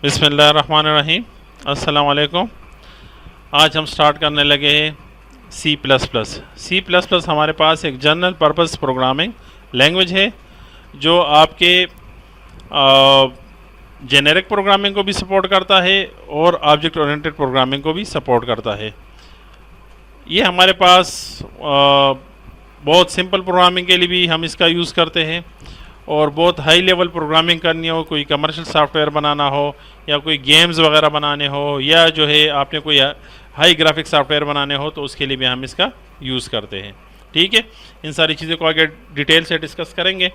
बिस्मिल्लाहिर्रहमानिर्रहीम। अस्सलाम वालेकुम। आज हम स्टार्ट करने लगे हैं C plus plus. C plus plus हमारे पास एक जनरल पर्पस प्रोग्रामिंग लैंग्वेज है जो आपके जेनेरिक प्रोग्रामिंग को भी सपोर्ट करता है और ऑब्जेक्ट ओरिएंटेड प्रोग्रामिंग को भी सपोर्ट करता है। ये हमारे पास बहुत सिंपल प्रोग्रामिंग के लिए भी हम इसका यूज़ करते हैं और बहुत हाई लेवल प्रोग्रामिंग करनी हो, कोई कमर्शियल सॉफ्टवेयर बनाना हो या कोई गेम्स वगैरह बनाने हो या जो है आपने कोई हाई ग्राफिक सॉफ्टवेयर बनाने हो तो उसके लिए भी हम इसका यूज़ करते हैं। ठीक है, इन सारी चीज़ों को आगे डिटेल से डिस्कस करेंगे।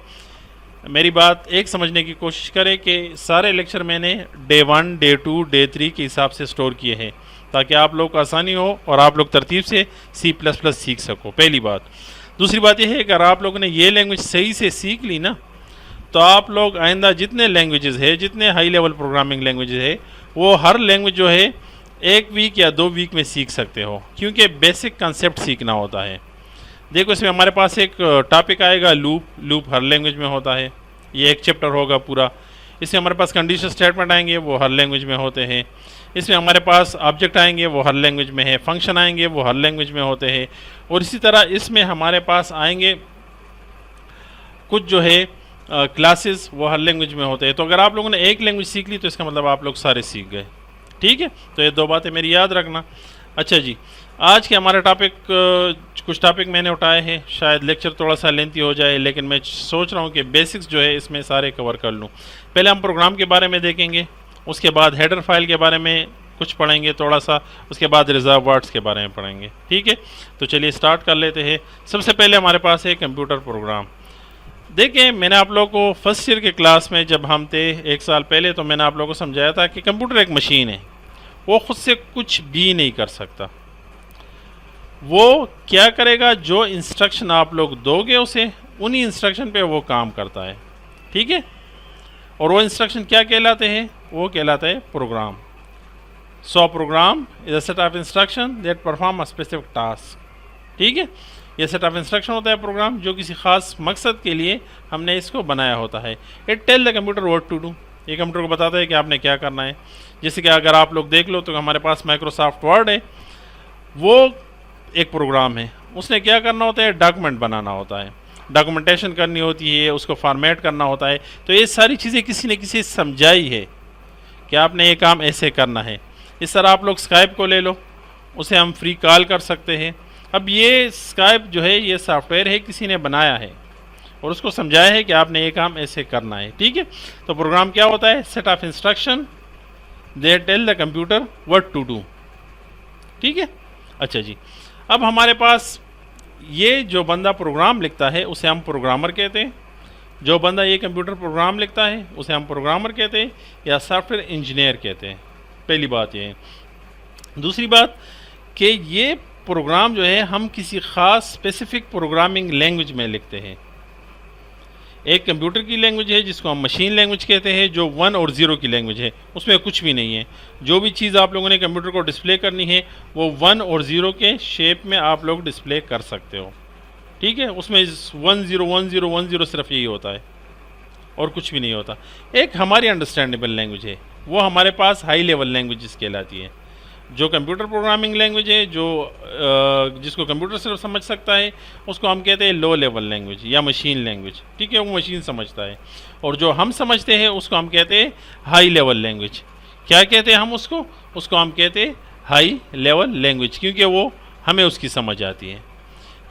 मेरी बात एक समझने की कोशिश करें कि सारे लेक्चर मैंने डे 1, डे 2, डे 3 के हिसाब से स्टोर किए हैं ताकि आप लोग को आसानी हो और आप लोग तरतीब से सी प्लस प्लस सीख सको, पहली बात। दूसरी बात यह है कि अगर आप लोगों ने ये लैंग्वेज सही से सीख ली ना तो आप लोग आइंदा जितने लैंग्वेजेस है, जितने हाई लेवल प्रोग्रामिंग लैंग्वेजेस है, वो हर लैंग्वेज जो है 1 वीक या 2 वीक में सीख सकते हो, क्योंकि बेसिक कंसेप्ट सीखना होता है। देखो, इसमें हमारे पास एक टॉपिक आएगा लूप हर लैंग्वेज में होता है, ये एक चैप्टर होगा पूरा। इसमें हमारे पास कंडीशनल स्टेटमेंट आएंगे, वो हर लैंग्वेज में होते हैं। इसमें हमारे पास ऑब्जेक्ट आएंगे, वो हर लैंग्वेज में है। फंक्शन आएंगे, वो हर लैंग्वेज में होते हैं। और इसी तरह इसमें हमारे पास आएंगे कुछ जो है क्लासेस, वो हर लैंग्वेज में होते हैं। तो अगर आप लोगों ने एक लैंग्वेज सीख ली तो इसका मतलब आप लोग सारे सीख गए। ठीक है, तो ये 2 बातें मेरी याद रखना। अच्छा जी, आज के हमारे टॉपिक, कुछ टॉपिक मैंने उठाए हैं, शायद लेक्चर थोड़ा सा लेंथी हो जाए, लेकिन मैं सोच रहा हूँ कि बेसिक्स जो है इसमें सारे कवर कर लूँ। पहले हम प्रोग्राम के बारे में देखेंगे, उसके बाद हेडर फाइल के बारे में कुछ पढ़ेंगे थोड़ा सा, उसके बाद रिजर्व वर्ड्स के बारे में पढ़ेंगे। ठीक है, तो चलिए स्टार्ट कर लेते हैं। सबसे पहले हमारे पास है कंप्यूटर प्रोग्राम। देखिए, मैंने आप लोगों को फर्स्ट ईयर के क्लास में जब हम थे 1 साल पहले, तो मैंने आप लोगों को समझाया था कि कंप्यूटर एक मशीन है, वो खुद से कुछ भी नहीं कर सकता। वो क्या करेगा, जो इंस्ट्रक्शन आप लोग दोगे उसे, उन्हीं इंस्ट्रक्शन पे वो काम करता है। ठीक है, और वो इंस्ट्रक्शन क्या कहलाते हैं? वो कहलाता है program. So program is a set of instruction that perform a specific task. ठीक है, ये सेट ऑफ इंस्ट्रक्शन होता है प्रोग्राम, जो किसी खास मकसद के लिए हमने इसको बनाया होता है। It tell the computer what to do. ये कंप्यूटर को बताता है कि आपने क्या करना है। जैसे कि अगर आप लोग देख लो तो हमारे पास माइक्रोसॉफ्ट वर्ड है, वो एक प्रोग्राम है। उसने क्या करना होता है? डॉक्यूमेंट बनाना होता है, डॉक्यूमेंटेशन करनी होती है, उसको फॉर्मेट करना होता है। तो ये सारी चीज़ें किसी ने किसी समझाई है कि आपने ये काम ऐसे करना है। इस तरह आप लोग स्काइप को ले लो, उसे हम फ्री कॉल कर सकते हैं। अब ये स्काइप जो है, ये सॉफ्टवेयर है, किसी ने बनाया है और उसको समझाया है कि आपने ये काम ऐसे करना है। ठीक है, तो प्रोग्राम क्या होता है? Set of instruction they tell the computer what to do. ठीक है, अच्छा जी, अब हमारे पास ये जो बंदा प्रोग्राम लिखता है उसे हम प्रोग्रामर कहते हैं। जो बंदा ये कंप्यूटर प्रोग्राम लिखता है उसे हम प्रोग्रामर कहते हैं या सॉफ्टवेयर इंजीनियर कहते हैं। पहली बात ये है। दूसरी बात कि ये प्रोग्राम जो है हम किसी ख़ास स्पेसिफिक प्रोग्रामिंग लैंग्वेज में लिखते हैं। एक कंप्यूटर की लैंग्वेज है जिसको हम मशीन लैंग्वेज कहते हैं, जो 1 और 0 की लैंग्वेज है, उसमें कुछ भी नहीं है। जो भी चीज़ आप लोगों ने कंप्यूटर को डिस्प्ले करनी है वो 1 और 0 के शेप में आप लोग डिस्प्ले कर सकते हो। ठीक है, उसमें 1 0 1 0 1 0 सिर्फ यही होता है और कुछ भी नहीं होता। एक हमारी अंडरस्टैंडेबल लैंग्वेज है, वो हमारे पास हाई लेवल लैंग्वेजेस कहलाती है। जो कंप्यूटर प्रोग्रामिंग लैंग्वेज है, जो जिसको कंप्यूटर सिर्फ समझ सकता है, उसको हम कहते हैं लो लेवल लैंग्वेज या मशीन लैंग्वेज। ठीक है, वो मशीन समझता है। और जो हम समझते हैं उसको हम कहते हैं हाई लेवल लैंग्वेज। क्या कहते हैं हम उसको? उसको हम कहते हैं हाई लेवल लैंग्वेज, क्योंकि वो हमें उसकी समझ आती है।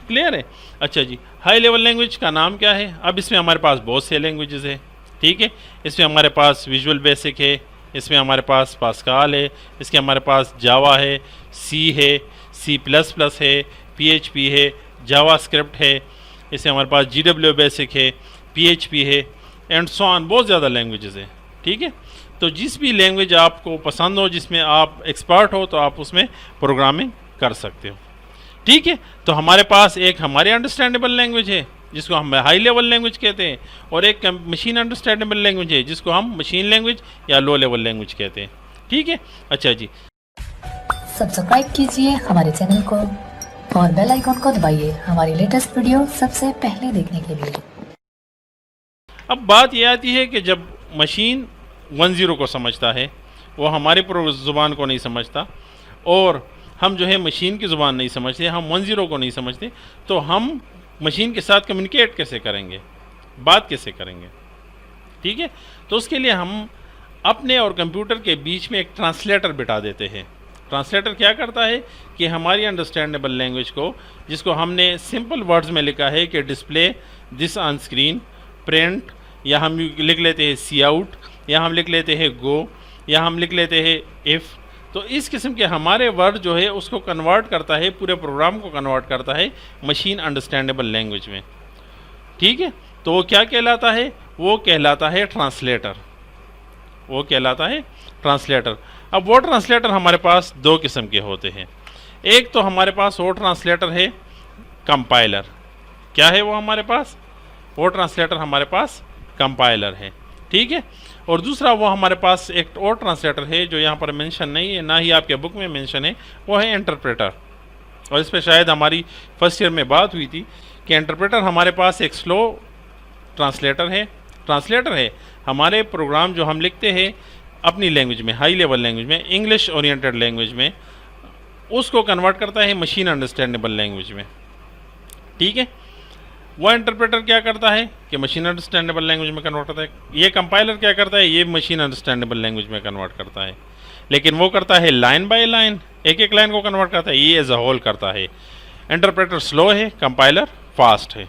क्लियर है? अच्छा जी, हाई लेवल लैंग्वेज का नाम क्या है? अब इसमें हमारे पास बहुत से लैंग्वेजेस है। ठीक है, इसमें हमारे पास विजुअल बेसिक है, इसमें हमारे पास पास्कल है, इसके हमारे पास जावा है, सी है, सी प्लस प्लस है, PHP है, जावा स्क्रिप्ट है, इसमें हमारे पास GW बेसिक है, PHP है, एंड सो ऑन। बहुत ज़्यादा लैंग्वेजेस है। ठीक है, तो जिस भी लैंग्वेज आपको पसंद हो, जिसमें आप एक्सपर्ट हो, तो आप उसमें प्रोग्रामिंग कर सकते हो। ठीक है, तो हमारे पास एक हमारे अंडरस्टैंडेबल लैंग्वेज है जिसको हम हाई लेवल लैंग्वेज कहते हैं, और एक मशीन अंडरस्टैंडेबल लैंग्वेज है जिसको हम मशीन लैंग्वेज या लो लेवल लैंग्वेज कहते हैं। ठीक है, अच्छा जी, सब्सक्राइब कीजिए हमारे चैनल को और बेल आइकॉन को दबाइए हमारी लेटेस्ट वीडियो सबसे पहले देखने के लिए। अब बात यह आती है कि जब मशीन 1 0 को समझता है वो हमारी ज़ुबान को नहीं समझता और हम जो है मशीन की ज़ुबान नहीं समझते, हम 10 को नहीं समझते, तो हम मशीन के साथ कम्युनिकेट कैसे करेंगे, बात कैसे करेंगे? ठीक है, तो उसके लिए हम अपने और कंप्यूटर के बीच में एक ट्रांसलेटर बिठा देते हैं। ट्रांसलेटर क्या करता है कि हमारी अंडरस्टैंडेबल लैंग्वेज को, जिसको हमने सिंपल वर्ड्स में लिखा है कि display this on screen, print, या हम लिख लेते हैं सी आउट, या हम लिख लेते हैं गो, या हम लिख लेते हैं इफ़, तो इस किस्म के हमारे वर्ड जो है उसको कन्वर्ट करता है, पूरे प्रोग्राम को कन्वर्ट करता है मशीन अंडरस्टैंडेबल लैंग्वेज में। ठीक है, तो वो क्या कहलाता है? वो कहलाता है ट्रांसलेटर। वो कहलाता है ट्रांसलेटर। अब वो ट्रांसलेटर हमारे पास दो किस्म के होते हैं। एक तो हमारे पास वो ट्रांसलेटर है कंपाइलर। क्या है वो हमारे पास? वो ट्रांसलेटर हमारे पास कंपाइलर है। ठीक है, और दूसरा वो हमारे पास एक और ट्रांसलेटर है जो यहाँ पर मेंशन नहीं है, ना ही आपके बुक में मेंशन है, वो है इंटरप्रेटर। और इस पर शायद हमारी फर्स्ट ईयर में बात हुई थी कि इंटरप्रेटर हमारे पास एक स्लो ट्रांसलेटर है हमारे प्रोग्राम जो हम लिखते हैं अपनी लैंग्वेज में, हाई लेवल लैंग्वेज में, इंग्लिश ओरिएंटेड लैंग्वेज में, उसको कन्वर्ट करता है मशीन अंडरस्टैंडेबल लैंग्वेज में। ठीक है, वो इंटरप्रेटर क्या करता है कि मशीन अंडरस्टैंडेबल लैंग्वेज में कन्वर्ट करता है। ये कंपाइलर क्या करता है? ये मशीन अंडरस्टैंडेबल लैंग्वेज में कन्वर्ट करता है, लेकिन वो करता है लाइन बाय लाइन, एक एक लाइन को कन्वर्ट करता है, ये एज अ होल करता है। इंटरप्रेटर स्लो है, कंपाइलर फास्ट है।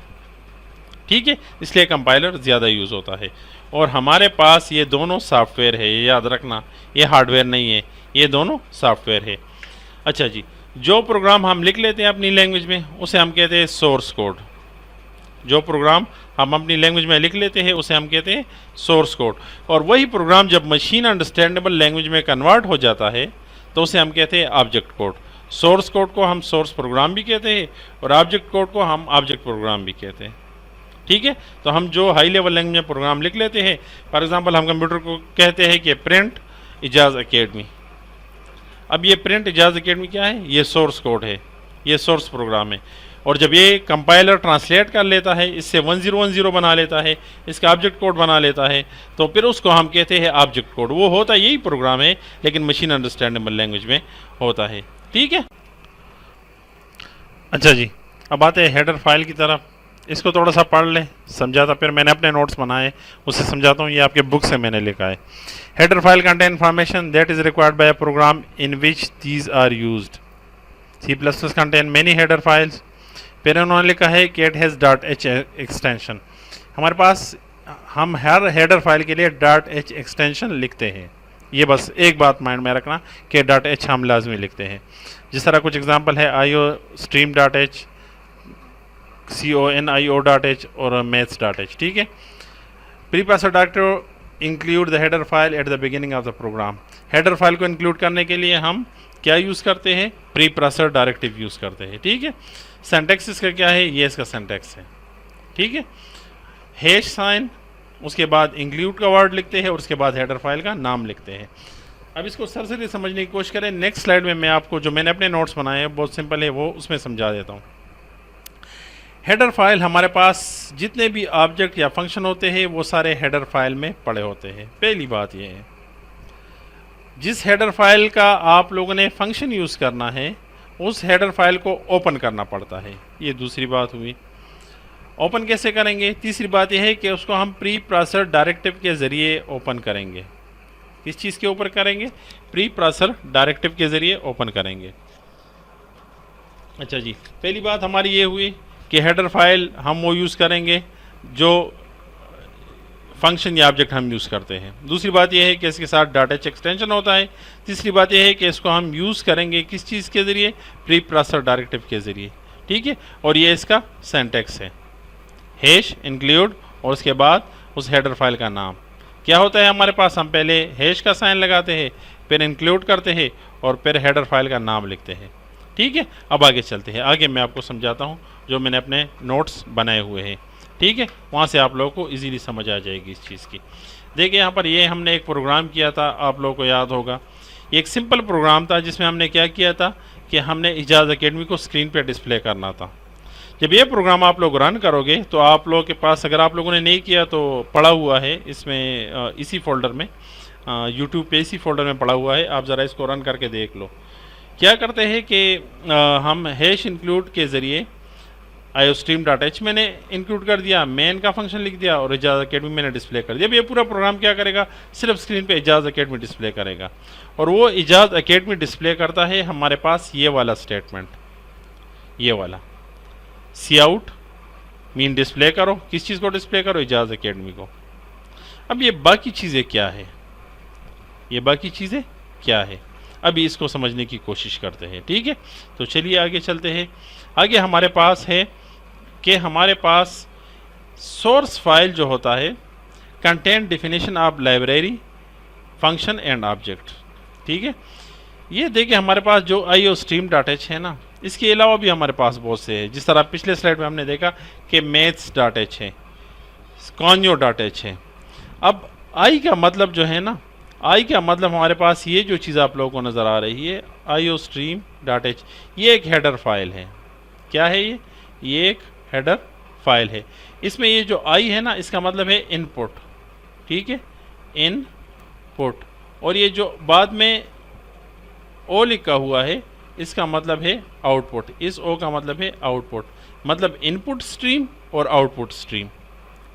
ठीक है, इसलिए कंपाइलर ज़्यादा यूज़ होता है। और हमारे पास ये दोनों सॉफ्टवेयर है, ये याद रखना, ये हार्डवेयर नहीं है, ये दोनों सॉफ्टवेयर है। अच्छा जी, जो प्रोग्राम हम लिख लेते हैं अपनी लैंग्वेज में उसे हम कहते हैं सोर्स कोड। जो प्रोग्राम हम अपनी लैंग्वेज में लिख लेते हैं उसे हम कहते हैं सोर्स कोड। और वही प्रोग्राम जब मशीन अंडरस्टैंडेबल लैंग्वेज में कन्वर्ट हो जाता है तो उसे हम कहते हैं ऑब्जेक्ट कोड। सोर्स कोड को हम सोर्स प्रोग्राम भी कहते हैं और ऑब्जेक्ट कोड को हम ऑब्जेक्ट प्रोग्राम भी कहते हैं। ठीक है, तो हम जो हाई लेवल लैंग्वेज में प्रोग्राम लिख लेते हैं, फॉर एग्जांपल हम कंप्यूटर को कहते हैं कि प्रिंट इजाज़ एकेडमी। अब ये प्रिंट इजाज़ एकेडमी क्या है? ये सोर्स कोड है, ये सोर्स प्रोग्राम है। और जब ये कंपाइलर ट्रांसलेट कर लेता है, इससे 1010 बना लेता है, इसका ऑब्जेक्ट कोड बना लेता है, तो फिर उसको हम कहते हैं ऑब्जेक्ट कोड। वो होता यही प्रोग्राम है लेकिन मशीन अंडरस्टैंडेबल लैंग्वेज में होता है। ठीक है, अच्छा जी, अब आते हैं हेडर फाइल की तरफ। इसको थोड़ा सा पढ़ लें, समझाता, फिर मैंने अपने नोट्स बनाए उससे समझाता हूँ। ये आपके बुक से मैंने लिखा है। Header file contain information that is required by a program in which these are used. C++ contain many header files. फिर उन्होंने लिखा है कि इट हैज़ .h एक्सटेंशन। हमारे पास हम हर हेडर फाइल के लिए .h एक्सटेंशन लिखते हैं। ये बस एक बात माइंड में रखना कि .h हम लाजमी लिखते हैं। जिस तरह कुछ एग्जांपल है iostream.h, conio.h और maths.h। ठीक है, preprocessor directive include the header file at the beginning of the program. Header file को इंक्लूड करने के लिए हम क्या यूज़ करते हैं? प्री प्रोसेसर डायरेक्टिव यूज़ करते हैं। ठीक है, सिंटैक्स इसका क्या है? ये इसका सिंटैक्स है। ठीक है, हैश साइन, उसके बाद इंक्लूड का वर्ड लिखते हैं और उसके बाद हेडर फाइल का नाम लिखते हैं। अब इसको सरसरी समझने की कोशिश करें। नेक्स्ट स्लाइड में मैं आपको जो मैंने अपने नोट्स बनाए हैं बहुत सिंपल है, वो उसमें समझा देता हूँ। हेडर फाइल हमारे पास जितने भी ऑब्जेक्ट या फंक्शन होते हैं वो सारे हेडर फाइल में पड़े होते हैं। पहली बात ये है, जिस हेडर फाइल का आप लोगों ने फंक्शन यूज़ करना है उस हेडर फाइल को ओपन करना पड़ता है। ये दूसरी बात हुई। ओपन कैसे करेंगे? तीसरी बात यह है कि उसको हम प्री प्रोसेसर डायरेक्टिव के ज़रिए ओपन करेंगे। किस चीज़ के ऊपर करेंगे? प्री प्रोसेसर डायरेक्टिव के ज़रिए ओपन करेंगे। अच्छा जी, पहली बात हमारी ये हुई कि हेडर फाइल हम वो यूज़ करेंगे जो फंक्शन या ऑब्जेक्ट हम यूज़ करते हैं। दूसरी बात यह है कि इसके साथ .h एक्सटेंशन होता है। तीसरी बात यह है कि इसको हम यूज़ करेंगे किस चीज़ के ज़रिए? प्री प्रोसेसर डायरेक्टिव के ज़रिए। ठीक है, और ये इसका सिंटैक्स है, हैश इंक्लूड और उसके बाद उस हेडर फाइल का नाम। क्या होता है हमारे पास? हम पहले हैश का साइन लगाते हैं, फिर इंक्लूड करते हैं और फिर हेडर फाइल का नाम लिखते हैं। ठीक है, अब आगे चलते हैं। आगे मैं आपको समझाता हूँ जो मैंने अपने नोट्स बनाए हुए हैं। ठीक है, वहाँ से आप लोगों को इजीली समझ आ जाएगी इस चीज़ की। देखिए यहाँ पर ये हमने एक प्रोग्राम किया था, आप लोगों को याद होगा। ये एक सिंपल प्रोग्राम था जिसमें हमने क्या किया था कि हमने इजाज़ एकेडमी को स्क्रीन पे डिस्प्ले करना था। जब ये प्रोग्राम आप लोग रन करोगे तो आप लोगों के पास, अगर आप लोगों ने नहीं किया तो पड़ा हुआ है इसमें, इसी फोल्डर में, यूट्यूब पे इसी फोल्डर में पड़ा हुआ है, आप ज़रा इसको रन करके देख लो। क्या करते हैं कि हम हैश इंक्लूड के ज़रिए iostream.h मैंने इंक्लूड कर दिया, मेन का फंक्शन लिख दिया और एजाज अकेडमी मैंने डिस्प्ले कर दिया। अब ये पूरा प्रोग्राम क्या करेगा, सिर्फ स्क्रीन पे एजाज अकेडमी डिस्प्ले करेगा। और वो एजाज अकेडमी डिस्प्ले करता है हमारे पास ये वाला स्टेटमेंट, ये वाला सी आउट मीन डिस्प्ले करो, किस चीज़ को डिस्प्ले करो, एजाज अकेडमी को। अब ये बाकी चीज़ें क्या है, ये बाकी चीज़ें क्या है, अभी इसको समझने की कोशिश करते हैं। ठीक है, तो चलिए आगे चलते हैं। आगे हमारे पास है कि हमारे पास सोर्स फाइल जो होता है, content definition of library function and object. ठीक है, ये देखिए हमारे पास जो iostream.h है ना, इसके अलावा भी हमारे पास बहुत से हैं। जिस तरह पिछले स्लाइड में हमने देखा कि maths.h है, conyo.h है। अब आई का मतलब जो है ना, आई का मतलब हमारे पास ये जो चीज़ आप लोगों को नज़र आ रही है iostream.h, ये एक हेडर फाइल है। क्या है ये एक हेडर फाइल है। इसमें ये जो आई है ना, इसका मतलब है इनपुट। ठीक है, इनपुट। और ये जो बाद में ओ लिखा हुआ है, इसका मतलब है आउटपुट। इस ओ का मतलब है आउटपुट, मतलब इनपुट स्ट्रीम और आउटपुट स्ट्रीम।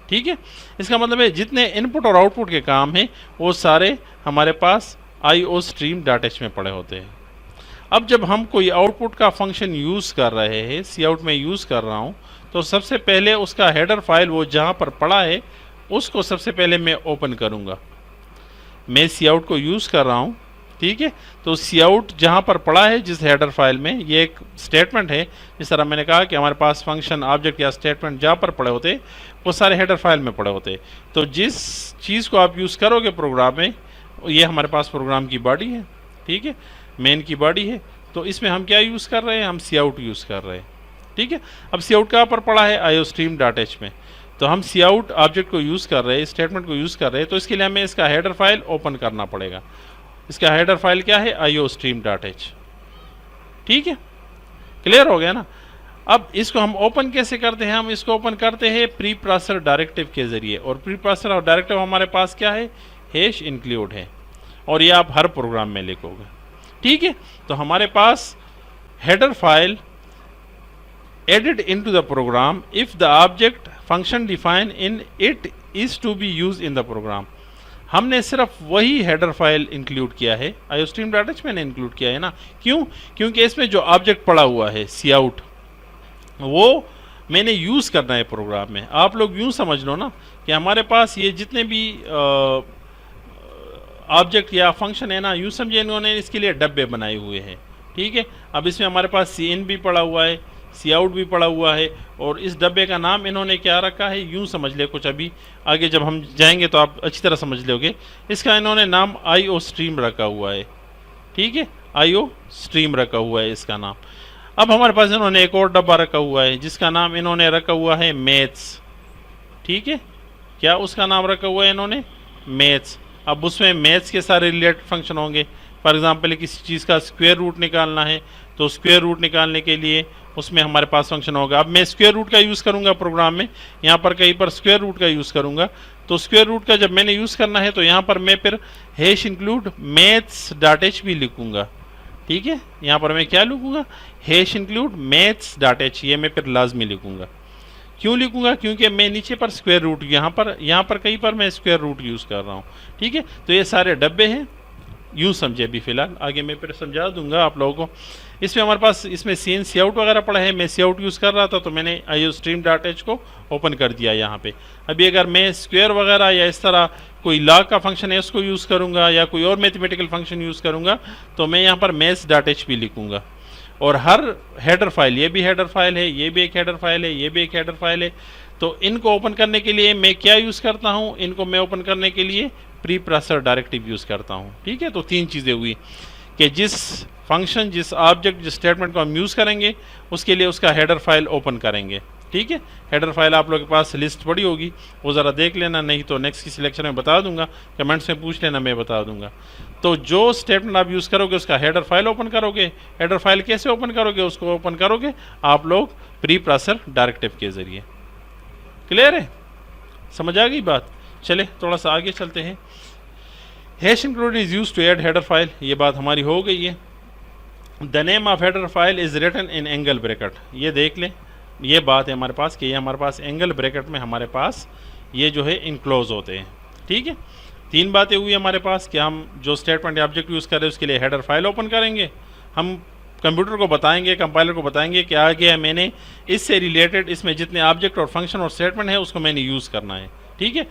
ठीक है, इसका मतलब है जितने इनपुट और आउटपुट के काम हैं वो सारे हमारे पास iostream.h में पड़े होते हैं। अब जब हम कोई आउटपुट का फंक्शन यूज़ कर रहे हैं, सी आउट में यूज़ कर रहा हूँ, तो सबसे पहले उसका हेडर फाइल वो जहाँ पर पड़ा है उसको सबसे पहले मैं ओपन करूँगा। मैं सी आउट को यूज़ कर रहा हूँ। ठीक है, तो सी आउट जहाँ पर पड़ा है जिस हेडर फाइल में, ये एक स्टेटमेंट है। जिस तरह मैंने कहा कि हमारे पास फंक्शन, ऑब्जेक्ट या स्टेटमेंट जहाँ पर पड़े होते वो सारे हेडर फाइल में पड़े होते। तो जिस चीज़ को आप यूज़ करोगे प्रोग्राम में, ये हमारे पास प्रोग्राम की बॉडी है। ठीक है, मेन की बॉडी है। तो इसमें हम क्या यूज़ कर रहे हैं, हम सी आउट यूज़ कर रहे हैं। ठीक है, अब सी आउट कहाँ पर पड़ा है, iostream.h में। तो हम सी आउट ऑब्जेक्ट को यूज़ कर रहे हैं, स्टेटमेंट को यूज़ कर रहे हैं, तो इसके लिए हमें इसका हेडर फाइल ओपन करना पड़ेगा। इसका हेडर फाइल क्या है, iostream.h। ठीक है, क्लियर हो गया ना। अब इसको हम ओपन कैसे करते हैं, हम इसको ओपन करते हैं प्री प्रोसेसर डायरेक्टिव के ज़रिए। और प्री प्रोसेसर डायरेक्टिव हमारे पास क्या है, हैश इंक्लूड है। और ये आप हर प्रोग्राम में लिखोगे। ठीक है, तो हमारे पास header file added into the program if the object function defined in it is to be used in the program। हमने सिर्फ वही हेडर फाइल इंक्लूड किया है, iostream.h मैंने इंक्लूड किया है ना। क्यों, क्योंकि इसमें जो ऑब्जेक्ट पड़ा हुआ है सी आउट, वो मैंने यूज़ करना है प्रोग्राम में। आप लोग यूँ समझ लो ना कि हमारे पास ये जितने भी ऑब्जेक्ट या फंक्शन है ना, यूँ समझिए इन्होंने इसके लिए डब्बे बनाए हुए हैं। ठीक है, अब इसमें हमारे पास सी इन भी पड़ा हुआ है, सी आउट भी पड़ा हुआ है, और इस डब्बे का नाम इन्होंने क्या रखा है, यूँ समझ ले कुछ। अभी आगे जब हम जाएंगे तो आप अच्छी तरह समझ लोगे। इसका इन्होंने नाम iostream रखा हुआ है। ठीक है, iostream रखा हुआ है इसका नाम। अब हमारे पास इन्होंने एक और डब्बा रखा हुआ है जिसका नाम इन्होंने रखा हुआ है मैथ्स। ठीक है, क्या उसका नाम रखा हुआ है इन्होंने, मैथ्स। अब उसमें मैथ्स के सारे रिलेटेड फंक्शन होंगे। फॉर एग्जांपल किसी चीज़ का स्क्वायर रूट निकालना है, तो स्क्वायर रूट निकालने के लिए उसमें हमारे पास फंक्शन होगा। अब मैं स्क्वायर रूट का यूज़ करूंगा प्रोग्राम में, यहाँ पर कहीं पर स्क्वायर रूट का यूज़ करूंगा। तो स्क्वायर रूट का जब मैंने यूज़ करना है तो यहाँ पर मैं फिर हैश इंक्लूड maths.h भी लिखूंगा। ठीक है, यहाँ पर मैं क्या लिखूंगा, हैश इंक्लूड maths.h, ये मैं फिर लाजमी लिखूंगा। क्यों लिखूंगा, क्योंकि मैं नीचे पर स्क्वायर रूट, यहाँ पर कहीं पर मैं स्क्वायर रूट यूज़ कर रहा हूँ। ठीक है, तो ये सारे डब्बे हैं, यूँ समझे। अभी फ़िलहाल आगे मैं फिर समझा दूंगा आप लोगों को। इसमें हमारे पास इसमें सीन सी आउट वगैरह पड़ा है। मैं सी आउट यूज़ कर रहा था तो मैंने iostream.h को ओपन कर दिया यहाँ पे। अभी अगर मैं स्क्वायर वगैरह या इस तरह कोई लॉग का फंक्शन है उसको यूज़ करूँगा या कोई और मैथमेटिकल फंक्शन यूज़ करूँगा तो मैं यहाँ पर maths.h भी लिखूँगा। और हर हेडर फाइल, ये भी हेडर फाइल है, ये भी एक हेडर फाइल है, ये भी एक हेडर फाइल है। तो इनको ओपन करने के लिए मैं क्या यूज़ करता हूँ, इनको मैं ओपन करने के लिए प्री प्रोसेसर डायरेक्टिव यूज़ करता हूँ। ठीक है, तो तीन चीज़ें हुई कि जिस फंक्शन, जिस ऑब्जेक्ट, जिस स्टेटमेंट को हम यूज़ करेंगे उसके लिए उसका हेडर फाइल ओपन करेंगे। ठीक है। हेडर फाइल आप लोगों के पास लिस्ट पड़ी होगी, वो ज़रा देख लेना, नहीं तो नेक्स्ट की सिलेक्शन में बता दूंगा, कमेंट्स में पूछ लेना, मैं बता दूंगा। तो जो स्टेटमेंट आप यूज़ करोगे उसका हेडर फाइल ओपन करोगे। हेडर फाइल कैसे ओपन करोगे? उसको ओपन करोगे आप लोग प्री प्रोसेसर डायरेक्टिव के ज़रिए। क्लियर है? समझ आ गई बात? चले थोड़ा सा आगे चलते हैं। Hash include is use to add header file, ये बात हमारी हो गई है। The name of header file is written in angle bracket, ये देख लें, ये बात है हमारे पास कि ये हमारे पास एंगल ब्रैकेट में हमारे पास ये जो है इनक्लोज होते हैं। ठीक है, तीन बातें हुई हमारे पास कि हम जो स्टेटमेंट या ऑब्जेक्ट यूज़ कर रहे हैं उसके लिए हेडर फाइल ओपन करेंगे, हम कंप्यूटर को बताएंगे, कंपाइलर को बताएंगे कि आगे मैंने इससे रिलेटेड इसमें जितने ऑब्जेक्ट और फंक्शन और स्टेटमेंट है उसको मैंने यूज़ करना है। ठीक है,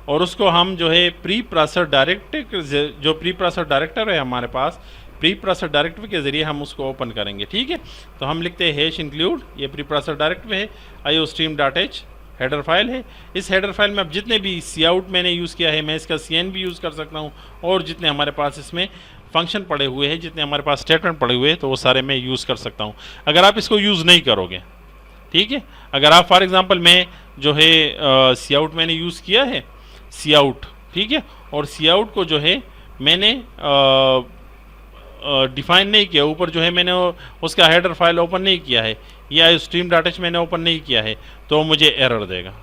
और उसको हम जो है प्री प्रोसेसर डायरेक्टिव, जो प्री प्रोसेसर डायरेक्टर है हमारे पास, प्री प्रोसेसर डायरेक्टिव के ज़रिए हम उसको ओपन करेंगे। ठीक है, तो हम लिखते हैं हैश इंक्लूड, ये प्री प्रोसेसर डायरेक्टिव है, iostream.h हेडर फाइल है। इस हेडर फाइल में अब जितने भी सी आउट मैंने यूज़ किया है, मैं इसका CN भी यूज़ कर सकता हूँ, और जितने हमारे पास इसमें फंक्शन पड़े हुए हैं, जितने हमारे पास स्टेटमेंट पड़े हुए हैं, तो वो सारे मैं यूज़ कर सकता हूँ। अगर आप इसको यूज़ नहीं करोगे, ठीक है, अगर आप फॉर एग्जांपल मैं जो है सी आउट मैंने यूज़ किया है, सी आउट, ठीक है, और सी आउट को जो है मैंने डिफाइन नहीं किया, ऊपर जो है मैंने उसका हेडर फाइल ओपन नहीं किया है, या iostream.h मैंने ओपन नहीं किया है, तो मुझे एरर देगा।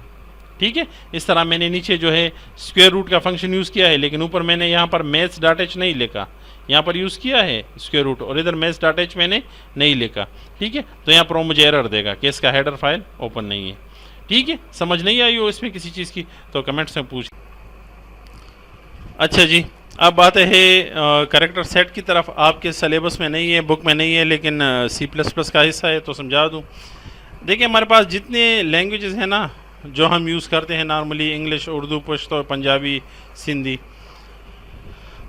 ठीक है, इस तरह मैंने नीचे जो है स्क्वायर रूट का फंक्शन यूज़ किया है, लेकिन ऊपर मैंने यहाँ पर maths.h नहीं लिखा, यहाँ पर यूज़ किया है स्क्वायर रूट, और इधर maths.h मैंने नहीं लिखा। ठीक है, तो यहाँ पर वो मुझे एरर देगा कि इसका हेडर फाइल ओपन नहीं है। ठीक है, समझ नहीं आई हो इसमें किसी चीज़ की तो कमेंट्स में पूछ। अच्छा जी, अब बात है करैक्टर सेट की तरफ। आपके सिलेबस में नहीं है, बुक में नहीं है, लेकिन C++ का हिस्सा है, तो समझा दूँ। देखिए हमारे पास जितने लैंग्वेजेस हैं ना जो हम यूज़ करते हैं नॉर्मली, इंग्लिश, उर्दू, पश्तो, पंजाबी, सिंधी,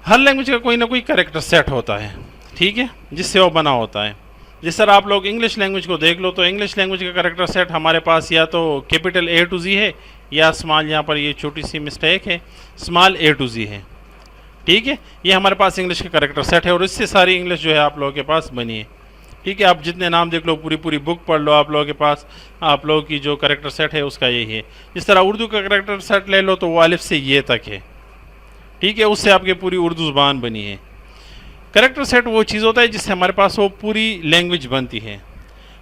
हर लैंग्वेज का कोई ना कोई करैक्टर सेट होता है। ठीक है, जिससे वो बना होता है। जिस तरह आप लोग इंग्लिश लैंग्वेज को देख लो, तो इंग्लिश लैंग्वेज का करैक्टर सेट हमारे पास या तो कैपिटल A to Z है, या स्मॉल, यहाँ पर ये छोटी सी मिस्टेक है, स्मॉल A to Z है। ठीक है, ये हमारे पास इंग्लिश का करैक्टर सेट है, और इससे सारी इंग्लिश जो है आप लोगों के पास बनी है। ठीक है, आप जितने नाम देख लो, पूरी बुक पढ़ लो, आप लोगों के पास आप लोगों की जो करैक्टर सेट है उसका यही है। जिस तरह उर्दू का करैक्टर सेट ले लो तो वो अलिफ से ये तक है। ठीक है, उससे आपकी पूरी उर्दू ज़ुबान बनी है। करैक्टर सेट वो चीज़ होता है जिससे हमारे पास वो पूरी लैंग्वेज बनती है।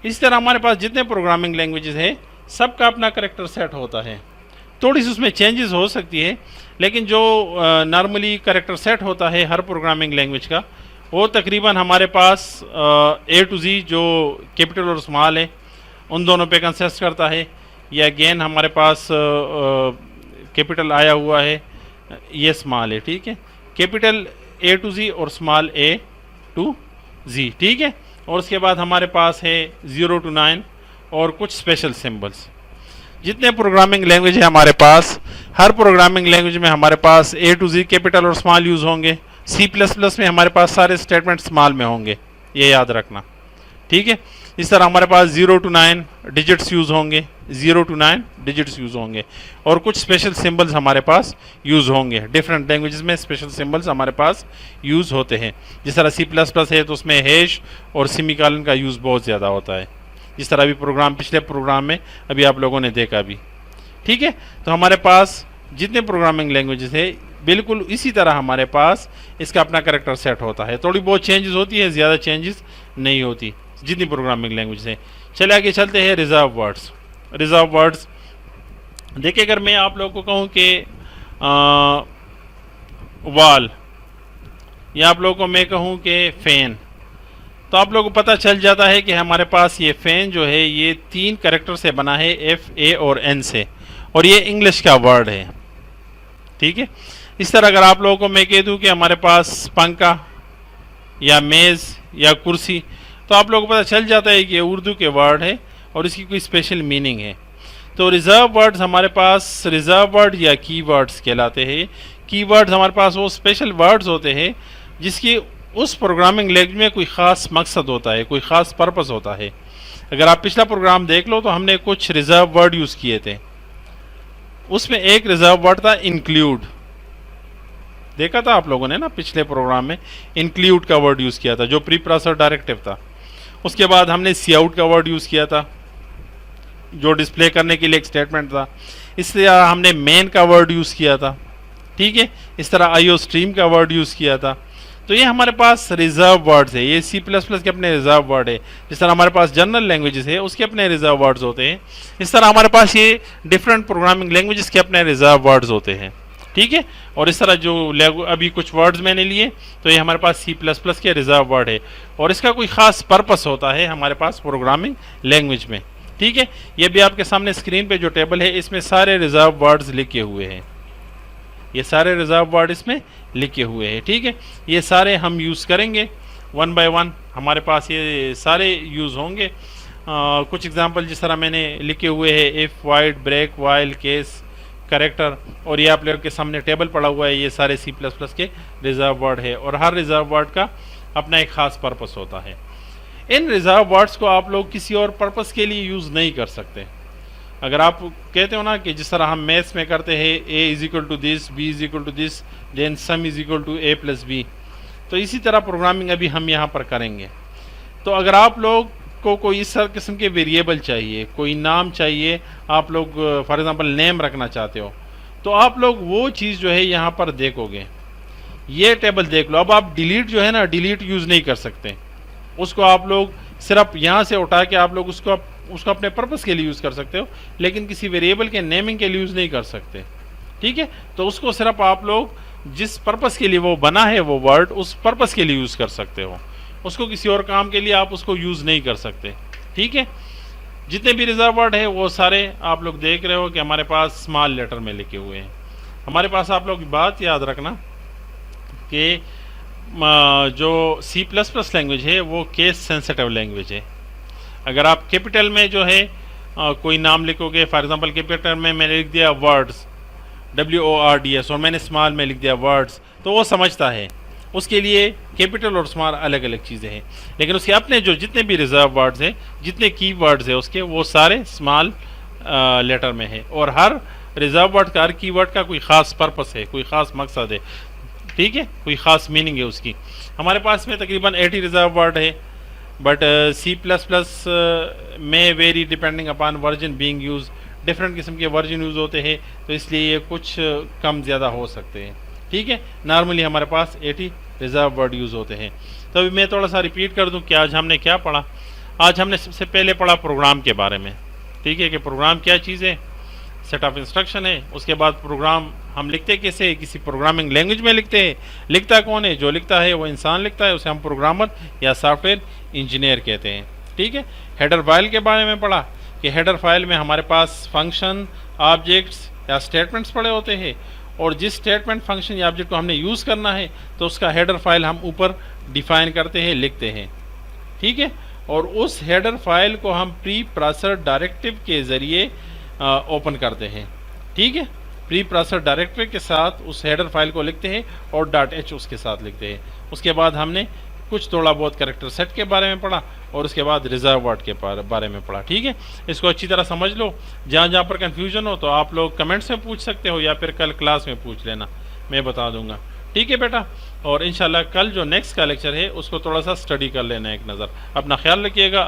इसी तरह हमारे पास जितने प्रोग्रामिंग लैंग्वेजेस है, सबका अपना करैक्टर सेट होता है। थोड़ी सी उसमें चेंजेस हो सकती है, लेकिन जो नॉर्मली करैक्टर सेट होता है हर प्रोग्रामिंग लैंग्वेज का, वो तकरीबन हमारे पास A to Z जो कैपिटल और स्मॉल है उन दोनों पे कंसिस्ट करता है। या अगेन हमारे पास कैपिटल आया हुआ है, ये स्मॉल है। ठीक है, कैपिटल A to Z और स्मॉल A to Z। ठीक है, और उसके बाद हमारे पास है 0 to 9 और कुछ स्पेशल सिंबल्स। जितने प्रोग्रामिंग लैंग्वेज है हमारे पास, हर प्रोग्रामिंग लैंग्वेज में हमारे पास A to Z कैपिटल और स्मॉल यूज़ होंगे। C++ में हमारे पास सारे स्टेटमेंट स्मॉल में होंगे, ये याद रखना। ठीक है, इस तरह हमारे पास 0 to 9 डिजिट्स यूज़ होंगे, 0 to 9 डिजिट्स यूज़ होंगे, और कुछ स्पेशल सिंबल्स हमारे पास यूज़ होंगे। डिफरेंट लैंग्वेजेस में स्पेशल सिंबल्स हमारे पास यूज़ होते हैं। जिस तरह C++ है तो उसमें हैश और सेमीकोलन का यूज़ बहुत ज़्यादा होता है, जिस तरह अभी प्रोग्राम पिछले प्रोग्राम में अभी आप लोगों ने देखा भी। ठीक है, तो हमारे पास जितने प्रोग्रामिंग लैंग्वेजेस है बिल्कुल इसी तरह हमारे पास इसका अपना करैक्टर सेट होता है। थोड़ी बहुत चेंजेस होती है, ज़्यादा चेंजेस नहीं होती जितनी प्रोग्रामिंग लैंग्वेज है। चले आगे चलते हैं रिजर्व वर्ड्स। रिजर्व वर्ड्स देखिए, अगर मैं आप लोगों को कहूँ कि वाल, या आप लोगों को मैं कहूँ कि फ़ैन, तो आप लोगों को पता चल जाता है कि हमारे पास ये फ़ैन जो है ये 3 कैरेक्टर से बना है, F, A और N से, और ये इंग्लिश का वर्ड है। ठीक है, इस तरह अगर आप लोगों को मैं कह दूं कि हमारे पास पंखा या मेज़ या कुर्सी, तो आप लोगों को पता चल जाता है कि ये उर्दू के वर्ड है और इसकी कोई स्पेशल मीनिंग है। तो रिज़र्व वर्ड्स हमारे पास रिज़र्व वर्ड या की वर्ड्स कहलाते हैं। की वर्ड्स हमारे पास वो स्पेशल वर्ड्स होते हैं जिसकी उस प्रोग्रामिंग लैंग्वेज में कोई ख़ास मकसद होता है, कोई ख़ास पर्पस होता है। अगर आप पिछला प्रोग्राम देख लो तो हमने कुछ रिज़र्व वर्ड यूज़ किए थे। उसमें एक रिज़र्व वर्ड था इंक्लूड, देखा था आप लोगों ने ना पिछले प्रोग्राम में, इंक्लूड का वर्ड यूज़ किया था जो प्री प्रोसेसर डायरेक्टिव था। उसके बाद हमने सी आउट का वर्ड यूज़ किया था, जो डिस्प्ले करने के लिए एक स्टेटमेंट था। इस तरह हमने मेन का वर्ड यूज़ किया था, ठीक है। इस तरह आईओ स्ट्रीम का वर्ड यूज़ किया था। तो ये हमारे पास रिजर्व वर्ड्स है, ये C++ के अपने रिजर्व वर्ड है। जिस तरह हमारे पास जनरल लैंग्वेजेस है उसके अपने रिजर्व वर्ड्स होते हैं, इस तरह हमारे पास ये डिफरेंट प्रोग्रामिंग लैंग्वेजेस के अपने रिजर्व वर्ड्स होते हैं, ठीक है। और इस तरह जो अभी कुछ वर्ड्स मैंने लिए तो ये हमारे पास C++ के रिजर्व वर्ड है और इसका कोई ख़ास पर्पस होता है हमारे पास प्रोग्रामिंग लैंग्वेज में, ठीक है। ये भी आपके सामने स्क्रीन पे जो टेबल है इसमें सारे रिजर्व वर्ड्स लिखे हुए हैं, ये सारे रिजर्व वर्ड इसमें लिखे हुए हैं, ठीक है। ये सारे हम यूज़ करेंगे वन बाय वन, हमारे पास ये सारे यूज़ होंगे। कुछ एग्जांपल जिस तरह मैंने लिखे हुए हैं, if, void, break, while, case, character, और ये आप लोगों के सामने टेबल पड़ा हुआ है, ये सारे C++ के रिजर्व वर्ड है और हर रिजर्व वर्ड का अपना एक ख़ास पर्पस होता है। इन रिजर्व वर्ड्स को आप लोग किसी और पर्पस के लिए यूज़ नहीं कर सकते। अगर आप कहते हो ना कि जिस तरह हम मैथ्स में करते हैं a is equal to this, b is equal to this, then sum is equal to a plus b, तो इसी तरह प्रोग्रामिंग अभी हम यहाँ पर करेंगे। तो अगर आप लोग को कोई इस किस्म के वेरिएबल चाहिए, कोई नाम चाहिए, आप लोग फॉर एग्जांपल नेम रखना चाहते हो, तो आप लोग वो चीज़ जो है यहाँ पर देखोगे, ये टेबल देख लो। अब आप डिलीट जो है ना, डिलीट यूज़ नहीं कर सकते, उसको आप लोग सिर्फ यहाँ से उठा के आप लोग उसको अपने पर्पस के लिए यूज़ कर सकते हो, लेकिन किसी वेरिएबल के नेमिंग के लिए यूज़ नहीं कर सकते, ठीक है। तो उसको सिर्फ आप लोग जिस पर्पस के लिए वो बना है वो वर्ड, उस पर्पस के लिए यूज़ कर सकते हो, उसको किसी और काम के लिए आप उसको यूज़ नहीं कर सकते, ठीक है। जितने भी रिजर्व वर्ड है वो सारे आप लोग देख रहे हो कि हमारे पास स्मॉल लेटर में लिखे हुए हैं। हमारे पास आप लोग बात याद रखना कि जो C++ लैंग्वेज है वो केस सेंसिटिव लैंग्वेज है। अगर आप कैपिटल में जो है कोई नाम लिखोगे, फॉर एग्जांपल कैपिटल में मैंने लिख दिया वर्ड्स, WORDS, और मैंने स्मॉल में लिख दिया वर्ड्स, तो वो समझता है। उसके लिए कैपिटल और स्मॉल अलग अलग चीज़ें हैं, लेकिन उसके अपने जो जितने भी रिजर्व वर्ड्स हैं, जितने की वर्ड्स हैं उसके, वो सारे स्मॉल लेटर में है। और हर रिजर्व वर्ड का, हर की वर्ड का कोई ख़ास पर्पस है, कोई ख़ास मकसद है, ठीक है, कोई ख़ास मीनिंग है उसकी। हमारे पास में तकरीबन 80 रिजर्व वर्ड है, बट C++ में very depending upon version being use, different किस्म के वर्जन यूज़ होते हैं, तो इसलिए ये कुछ कम ज़्यादा हो सकते हैं, ठीक है। नॉर्मली हमारे पास 80 रिजर्व वर्ड यूज़ होते हैं। तो अभी मैं थोड़ा सा रिपीट कर दूं कि आज हमने क्या पढ़ा। आज हमने सबसे पहले पढ़ा प्रोग्राम के बारे में, ठीक है, कि प्रोग्राम क्या चीज़ है, सेट ऑफ इंस्ट्रक्शन है। उसके बाद प्रोग्राम हम लिखते कैसे, किसी प्रोग्रामिंग लैंग्वेज में लिखते हैं। लिखता कौन है, जो लिखता है वो इंसान लिखता है, उसे हम प्रोग्रामर या सॉफ्टवेयर इंजीनियर कहते हैं, ठीक है। हेडर फाइल के बारे में पढ़ा कि हेडर फाइल में हमारे पास फंक्शन, ऑब्जेक्ट्स या स्टेटमेंट्स पड़े होते हैं, और जिस स्टेटमेंट, फंक्शन या ऑब्जेक्ट को हमने यूज़ करना है तो उसका हेडर फाइल हम ऊपर डिफाइन करते हैं, लिखते हैं, ठीक है। और उस हेडर फाइल को हम प्री प्रोसेसर डायरेक्टिव के ज़रिए ओपन करते हैं, ठीक है। प्री प्रोसेसर डायरेक्टिव के साथ उस हेडर फाइल को लिखते हैं और .h उसके साथ लिखते हैं। उसके बाद हमने कुछ थोड़ा बहुत कैरेक्टर सेट के बारे में पढ़ा और उसके बाद रिजर्व वर्ड के बारे में पढ़ा, ठीक है। इसको अच्छी तरह समझ लो। जहाँ जहाँ पर कन्फ्यूजन हो तो आप लोग कमेंट्स में पूछ सकते हो या फिर कल क्लास में पूछ लेना, मैं बता दूंगा, ठीक है बेटा। और इंशाल्लाह कल जो नेक्स्ट का लेक्चर है उसको थोड़ा सा स्टडी कर लेना एक नज़र। अपना ख्याल रखिएगा।